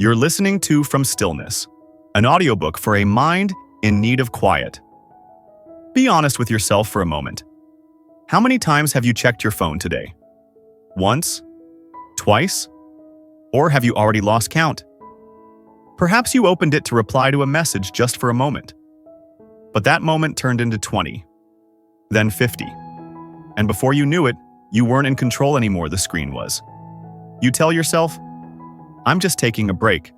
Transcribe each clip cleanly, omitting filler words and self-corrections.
You're listening to From Stillness, an audiobook for a mind in need of quiet. Be honest with yourself for a moment. How many times have you checked your phone today? Once? Twice? Or have you already lost count? Perhaps you opened it to reply to a message just for a moment. But that moment turned into 20, then 50. And before you knew it, you weren't in control anymore, the screen was. You tell yourself, I'm just taking a break.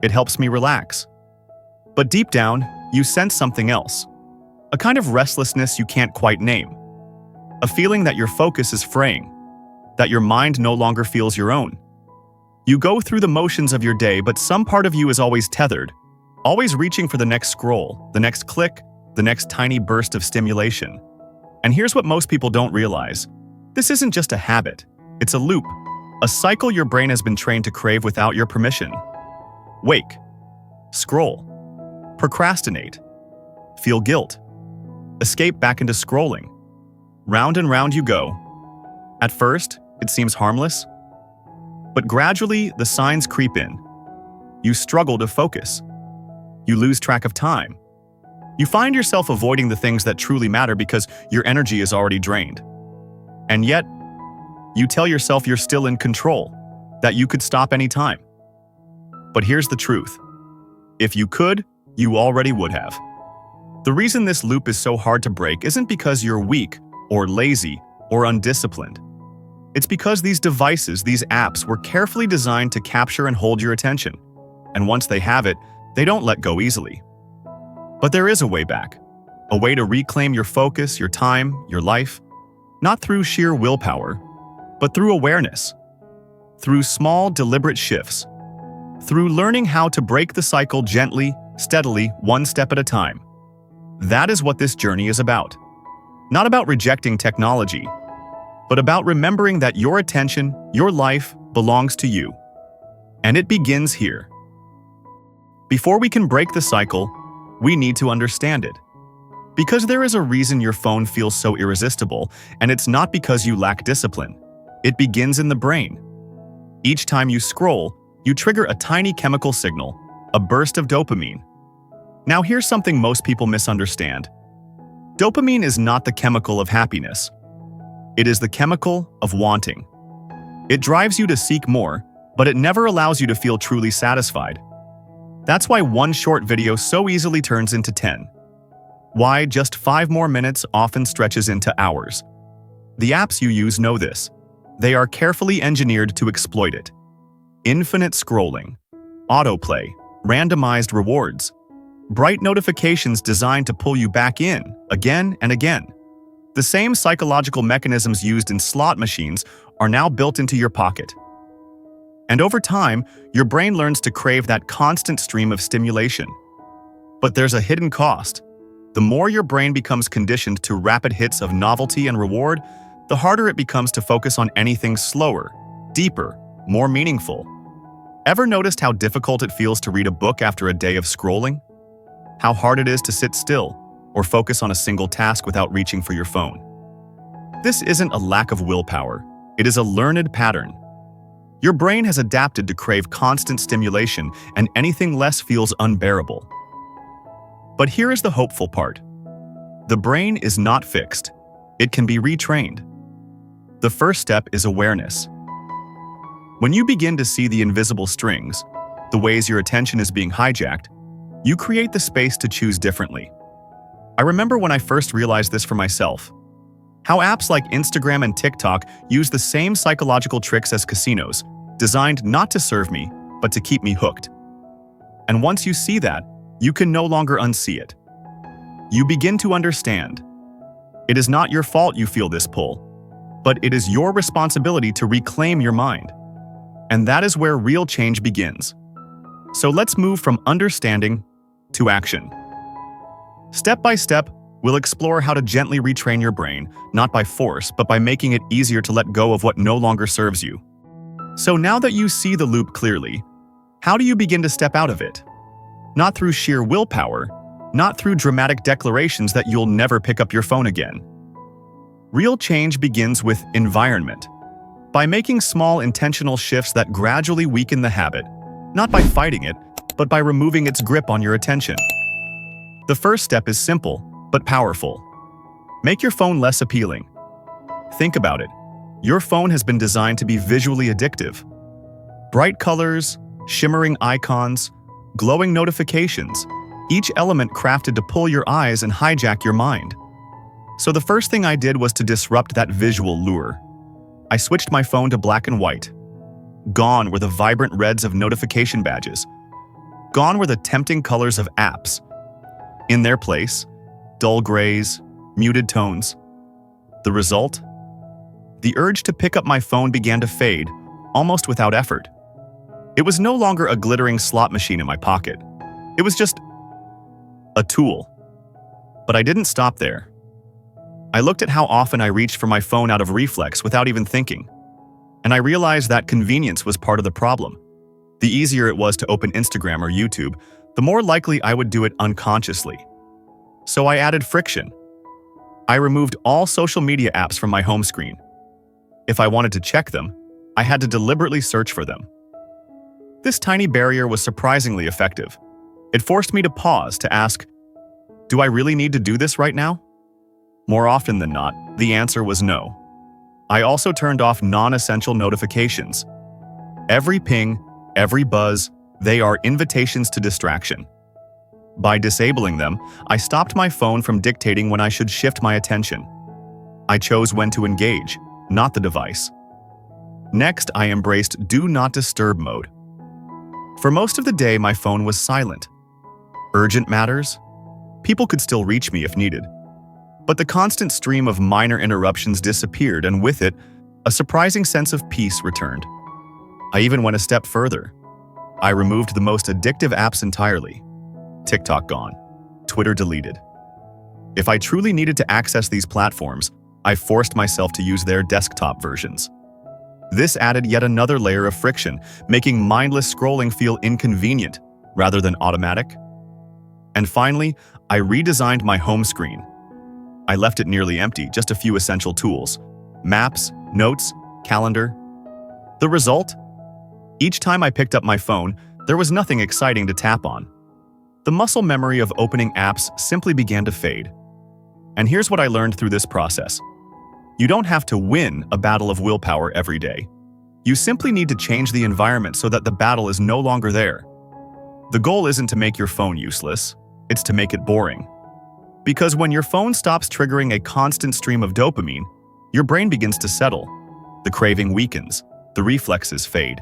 It helps me relax. But deep down, you sense something else. A kind of restlessness you can't quite name. A feeling that your focus is fraying, that your mind no longer feels your own. You go through the motions of your day, but some part of you is always tethered, always reaching for the next scroll, the next click, the next tiny burst of stimulation. And here's what most people don't realize. This isn't just a habit, it's a loop. A cycle your brain has been trained to crave without your permission. Wake. Scroll. Procrastinate. Feel guilt. Escape back into scrolling. Round and round you go. At first, it seems harmless. But gradually, the signs creep in. You struggle to focus. You lose track of time. You find yourself avoiding the things that truly matter because your energy is already drained. And yet, you tell yourself you're still in control, that you could stop anytime. But here's the truth. If you could, you already would have. The reason this loop is so hard to break isn't because you're weak, or lazy, or undisciplined. It's because these devices, these apps, were carefully designed to capture and hold your attention. And once they have it, they don't let go easily. But there is a way back. A way to reclaim your focus, your time, your life. Not through sheer willpower, but through awareness, through small, deliberate shifts, through learning how to break the cycle gently, steadily, one step at a time. That is what this journey is about. Not about rejecting technology, but about remembering that your attention, your life, belongs to you. And it begins here. Before we can break the cycle, we need to understand it. Because there is a reason your phone feels so irresistible, and it's not because you lack discipline. It begins in the brain. Each time you scroll, you trigger a tiny chemical signal, a burst of dopamine. Now here's something most people misunderstand. Dopamine is not the chemical of happiness. It is the chemical of wanting. It drives you to seek more, but it never allows you to feel truly satisfied. That's why one short video so easily turns into 10. Why just 5 more minutes often stretches into hours. The apps you use know this. They are carefully engineered to exploit it. Infinite scrolling, autoplay, randomized rewards, bright notifications designed to pull you back in again and again. The same psychological mechanisms used in slot machines are now built into your pocket. And over time, your brain learns to crave that constant stream of stimulation. But there's a hidden cost. The more your brain becomes conditioned to rapid hits of novelty and reward, the harder it becomes to focus on anything slower, deeper, more meaningful. Ever noticed how difficult it feels to read a book after a day of scrolling? How hard it is to sit still or focus on a single task without reaching for your phone? This isn't a lack of willpower, it is a learned pattern. Your brain has adapted to crave constant stimulation, and anything less feels unbearable. But here is the hopeful part. The brain is not fixed. It can be retrained. The first step is awareness. When you begin to see the invisible strings, the ways your attention is being hijacked, you create the space to choose differently. I remember when I first realized this for myself. How apps like Instagram and TikTok use the same psychological tricks as casinos, designed not to serve me, but to keep me hooked. And once you see that, you can no longer unsee it. You begin to understand. It is not your fault you feel this pull, but it is your responsibility to reclaim your mind. And that is where real change begins. So let's move from understanding to action. Step by step, we'll explore how to gently retrain your brain, not by force, but by making it easier to let go of what no longer serves you. So now that you see the loop clearly, how do you begin to step out of it? Not through sheer willpower, not through dramatic declarations that you'll never pick up your phone again. Real change begins with environment. By making small intentional shifts that gradually weaken the habit, not by fighting it, but by removing its grip on your attention. The first step is simple, but powerful. Make your phone less appealing. Think about it. Your phone has been designed to be visually addictive. Bright colors, shimmering icons, glowing notifications, each element crafted to pull your eyes and hijack your mind. So the first thing I did was to disrupt that visual lure. I switched my phone to black and white. Gone were the vibrant reds of notification badges. Gone were the tempting colors of apps. In their place, dull grays, muted tones. The result? The urge to pick up my phone began to fade, almost without effort. It was no longer a glittering slot machine in my pocket. It was just a tool. But I didn't stop there. I looked at how often I reached for my phone out of reflex without even thinking. And I realized that convenience was part of the problem. The easier it was to open Instagram or YouTube, the more likely I would do it unconsciously. So I added friction. I removed all social media apps from my home screen. If I wanted to check them, I had to deliberately search for them. This tiny barrier was surprisingly effective. It forced me to pause to ask, do I really need to do this right now? More often than not, the answer was no. I also turned off non-essential notifications. Every ping, every buzz, they are invitations to distraction. By disabling them, I stopped my phone from dictating when I should shift my attention. I chose when to engage, not the device. Next, I embraced Do Not Disturb mode. For most of the day, my phone was silent. Urgent matters? People could still reach me if needed. But the constant stream of minor interruptions disappeared, and with it, a surprising sense of peace returned. I even went a step further. I removed the most addictive apps entirely. TikTok gone. Twitter deleted. If I truly needed to access these platforms, I forced myself to use their desktop versions. This added yet another layer of friction, making mindless scrolling feel inconvenient rather than automatic. And finally, I redesigned my home screen. I left it nearly empty, just a few essential tools: maps, notes, calendar. The result? Each time I picked up my phone, there was nothing exciting to tap on. The muscle memory of opening apps simply began to fade. And here's what I learned through this process. You don't have to win a battle of willpower every day. You simply need to change the environment so that the battle is no longer there. The goal isn't to make your phone useless, it's to make it boring. Because when your phone stops triggering a constant stream of dopamine, your brain begins to settle. The craving weakens, the reflexes fade.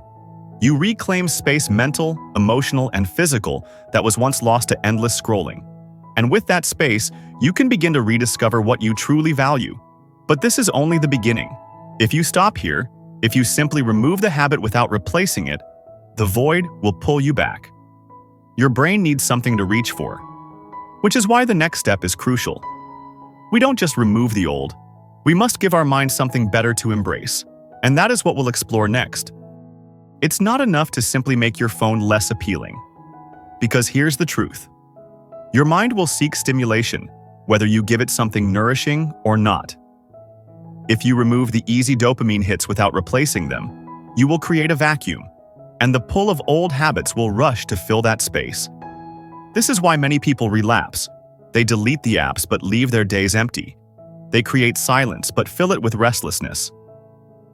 You reclaim space, mental, emotional, and physical, that was once lost to endless scrolling. And with that space, you can begin to rediscover what you truly value. But this is only the beginning. If you stop here, if you simply remove the habit without replacing it, the void will pull you back. Your brain needs something to reach for, which is why the next step is crucial. We don't just remove the old, we must give our mind something better to embrace, and that is what we'll explore next. It's not enough to simply make your phone less appealing. Because here's the truth. Your mind will seek stimulation, whether you give it something nourishing or not. If you remove the easy dopamine hits without replacing them, you will create a vacuum, and the pull of old habits will rush to fill that space. This is why many people relapse. They delete the apps but leave their days empty. They create silence but fill it with restlessness.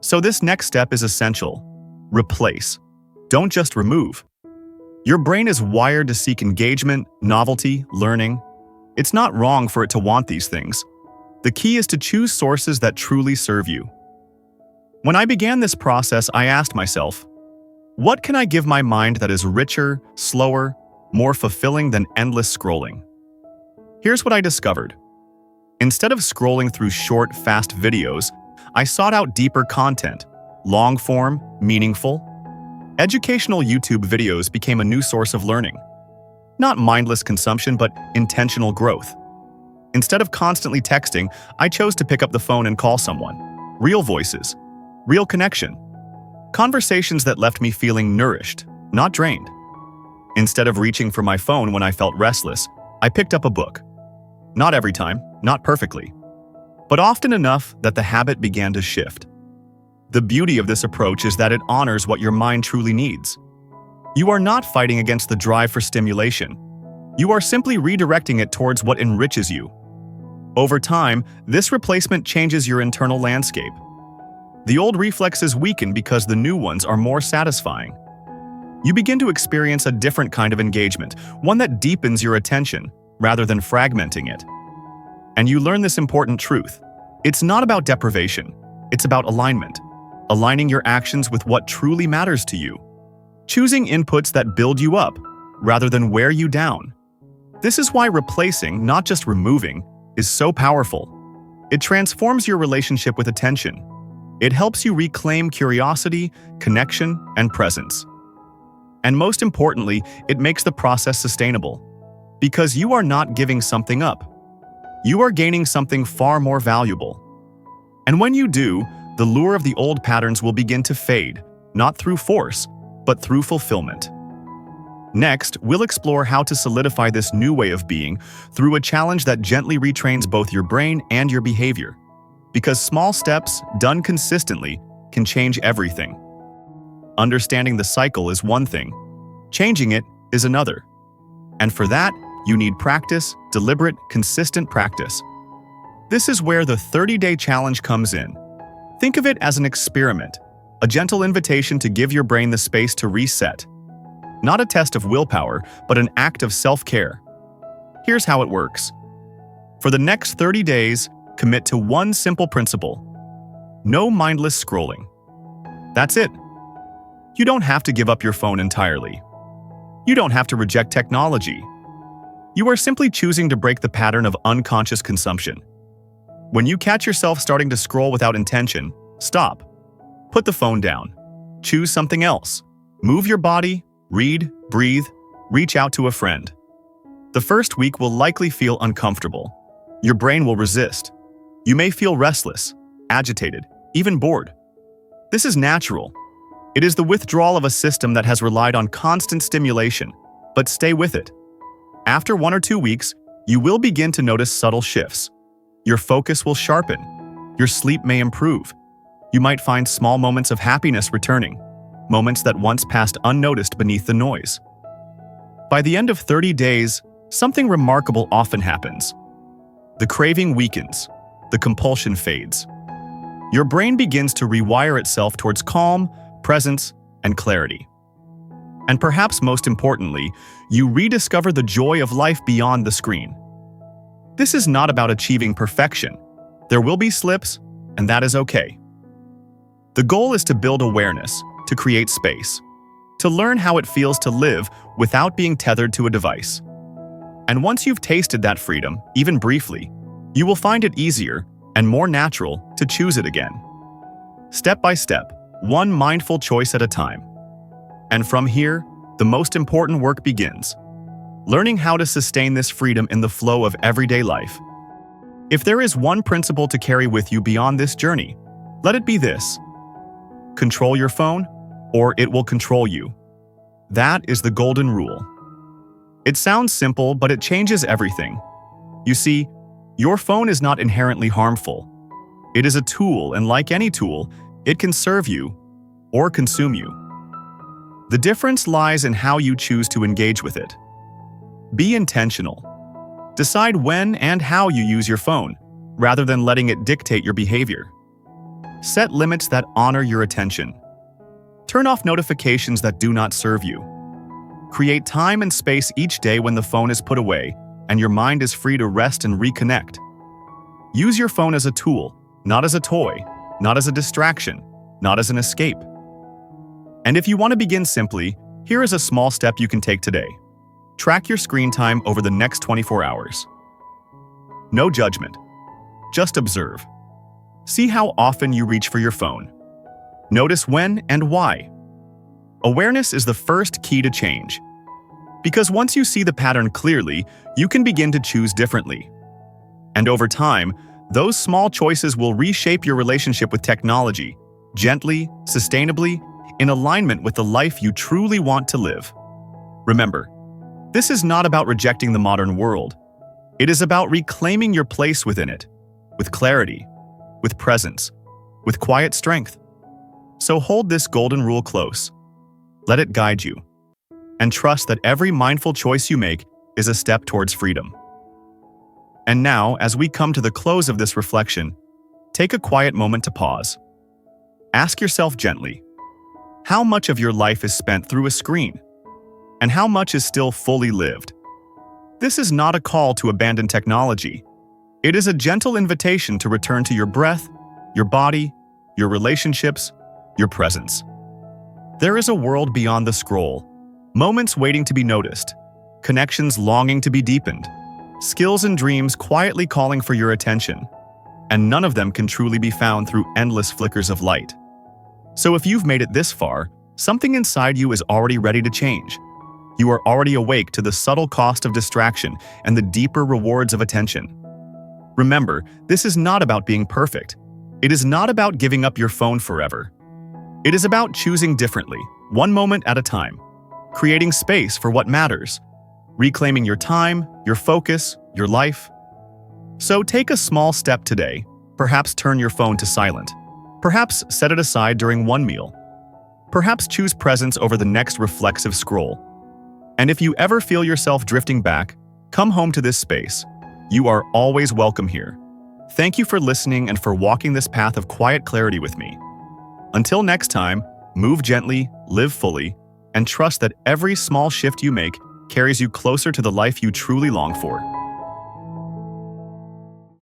So this next step is essential. Replace. Don't just remove. Your brain is wired to seek engagement, novelty, learning. It's not wrong for it to want these things. The key is to choose sources that truly serve you. When I began this process, I asked myself, what can I give my mind that is richer, slower, more fulfilling than endless scrolling? Here's what I discovered. Instead of scrolling through short, fast videos, I sought out deeper content, long-form, meaningful. Educational YouTube videos became a new source of learning. Not mindless consumption, but intentional growth. Instead of constantly texting, I chose to pick up the phone and call someone. Real voices, real connection. Conversations that left me feeling nourished, not drained. Instead of reaching for my phone when I felt restless, I picked up a book. Not every time, not perfectly, but often enough that the habit began to shift. The beauty of this approach is that it honors what your mind truly needs. You are not fighting against the drive for stimulation. You are simply redirecting it towards what enriches you. Over time, this replacement changes your internal landscape. The old reflexes weaken because the new ones are more satisfying. You begin to experience a different kind of engagement, one that deepens your attention rather than fragmenting it. And you learn this important truth. It's not about deprivation, it's about alignment. Aligning your actions with what truly matters to you. Choosing inputs that build you up rather than wear you down. This is why replacing, not just removing, is so powerful. It transforms your relationship with attention. It helps you reclaim curiosity, connection, and presence. And most importantly, it makes the process sustainable. Because you are not giving something up. You are gaining something far more valuable. And when you do, the lure of the old patterns will begin to fade, not through force, but through fulfillment. Next, we'll explore how to solidify this new way of being through a challenge that gently retrains both your brain and your behavior. Because small steps, done consistently, can change everything. Understanding the cycle is one thing. Changing it is another. And for that, you need practice, deliberate, consistent practice. This is where the 30-day challenge comes in. Think of it as an experiment, a gentle invitation to give your brain the space to reset. Not a test of willpower, but an act of self-care. Here's how it works. For the next 30 days, commit to one simple principle. No mindless scrolling. That's it. You don't have to give up your phone entirely. You don't have to reject technology. You are simply choosing to break the pattern of unconscious consumption. When you catch yourself starting to scroll without intention, stop. Put the phone down. Choose something else. Move your body, read, breathe, reach out to a friend. The first week will likely feel uncomfortable. Your brain will resist. You may feel restless, agitated, even bored. This is natural. It is the withdrawal of a system that has relied on constant stimulation, but stay with it. After 1 or 2 weeks, you will begin to notice subtle shifts. Your focus will sharpen. Your sleep may improve. You might find small moments of happiness returning, moments that once passed unnoticed beneath the noise. By the end of 30 days, something remarkable often happens. The craving weakens. The compulsion fades. Your brain begins to rewire itself towards calm, presence, and clarity. And perhaps most importantly, you rediscover the joy of life beyond the screen. This is not about achieving perfection. There will be slips, and that is okay. The goal is to build awareness, to create space, to learn how it feels to live without being tethered to a device. And once you've tasted that freedom, even briefly, you will find it easier and more natural to choose it again. Step by step, one mindful choice at a time. And from here, the most important work begins. Learning how to sustain this freedom in the flow of everyday life. If there is one principle to carry with you beyond this journey, let it be this. Control your phone, or it will control you. That is the golden rule. It sounds simple, but it changes everything. You see, your phone is not inherently harmful. It is a tool, and like any tool, it can serve you or consume you. The difference lies in how you choose to engage with it. Be intentional. Decide when and how you use your phone, rather than letting it dictate your behavior. Set limits that honor your attention. Turn off notifications that do not serve you. Create time and space each day when the phone is put away and your mind is free to rest and reconnect. Use your phone as a tool, not as a toy, not as a distraction, not as an escape. And if you want to begin simply, here is a small step you can take today. Track your screen time over the next 24 hours. No judgment. Just observe. See how often you reach for your phone. Notice when and why. Awareness is the first key to change. Because once you see the pattern clearly, you can begin to choose differently. And over time, those small choices will reshape your relationship with technology, gently, sustainably, in alignment with the life you truly want to live. Remember, this is not about rejecting the modern world. It is about reclaiming your place within it, with clarity, with presence, with quiet strength. So hold this golden rule close. Let it guide you. and trust that every mindful choice you make is a step towards freedom. And now, as we come to the close of this reflection, take a quiet moment to pause. Ask yourself gently, how much of your life is spent through a screen? And how much is still fully lived? This is not a call to abandon technology. It is a gentle invitation to return to your breath, your body, your relationships, your presence. There is a world beyond the scroll, moments waiting to be noticed, connections longing to be deepened, skills and dreams quietly calling for your attention, and none of them can truly be found through endless flickers of light. So if you've made it this far, something inside you is already ready to change. You are already awake to the subtle cost of distraction and the deeper rewards of attention. Remember, this is not about being perfect. It is not about giving up your phone forever. It is about choosing differently, one moment at a time, creating space for what matters, reclaiming your time, your focus, your life. So take a small step today. Perhaps turn your phone to silent. Perhaps set it aside during one meal. Perhaps choose presence over the next reflexive scroll. And if you ever feel yourself drifting back, come home to this space. You are always welcome here. Thank you for listening and for walking this path of quiet clarity with me. Until next time, move gently, live fully, and trust that every small shift you make carries you closer to the life you truly long for.